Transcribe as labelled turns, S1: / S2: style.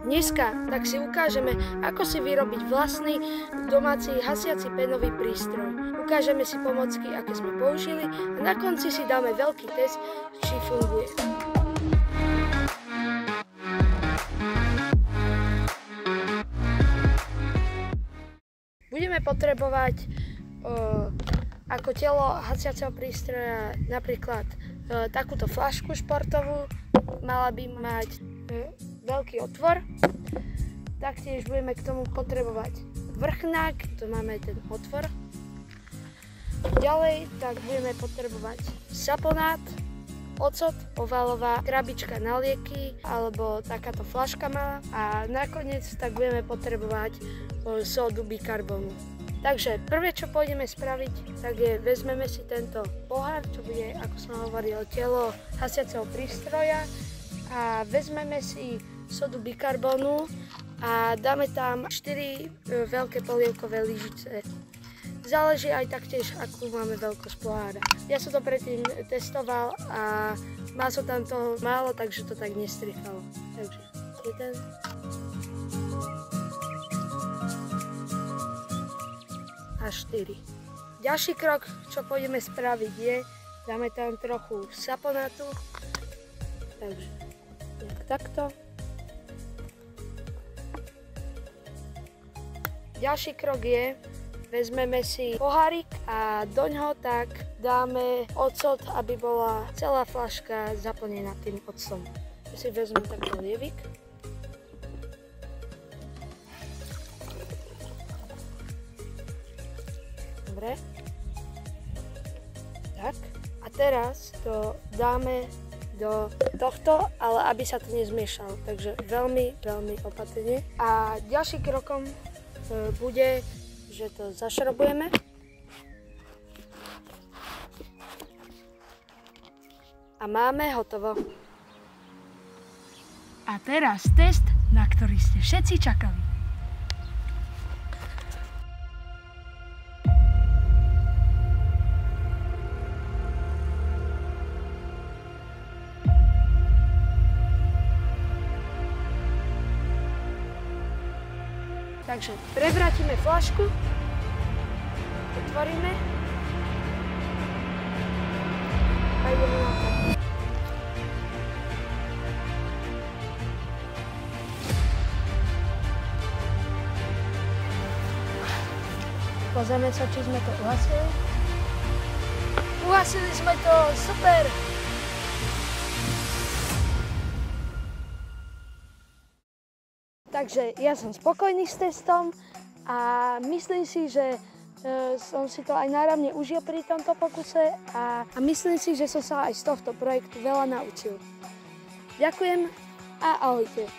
S1: Dneska tak si ukážeme, ako si vyrobiť vlastný domáci hasiaci penový prístroj. Ukážeme si pomocky, aké sme použili a na konci si dáme veľký test, či funguje. Budeme potrebovať ako telo hasiaceho prístroja napríklad takúto fľašku športovú, mala by mať veľký otvor. Taktiež budeme k tomu potrebovať vrchnák, tu máme ten otvor. Ďalej tak budeme potrebovať saponát, ocot, ovalová krabička na lieky alebo takáto fľaška malá a nakoniec tak budeme potrebovať sódu bikarbonu. Takže prvé, čo pôjdeme spraviť, tak je vezmeme si tento pohár, čo bude, ako som hovoril, telo hasiaceho prístroja a vezmeme si sodu bikarbonu a dáme tam 4 veľké polievkové lyžice. Záleží aj taktiež, akú máme veľkosť pohára. Ja som to predtým testoval a mal som tam toho málo, takže to tak nestrihalo. Takže 1 a 4. Ďalší krok, čo pôjdeme spraviť je, dáme tam trochu saponátu, takže takto. Ďalší krok je, vezmeme si pohárik a doňho tak dáme ocot, aby bola celá fľaška zaplnená tým octom. Ja si vezmem taký lievik. Dobre. Tak. A teraz to dáme do tohto, ale aby sa to nezmiešalo. Takže veľmi, veľmi opatrne. A ďalším krokom bude, že to zašrobujeme. A máme hotovo.
S2: A teraz test, na ktorý ste všetci čakali.
S1: Takže prevrátime fľašku, otvoríme a ideme na to. Pozrieme sa, či sme to uhasili. Uhasili sme to, super! Takže ja som spokojný s testom a myslím si, že som si to aj náramne užil pri tomto pokuse a myslím si, že som sa aj z tohto projektu veľa naučil. Ďakujem a ahojte.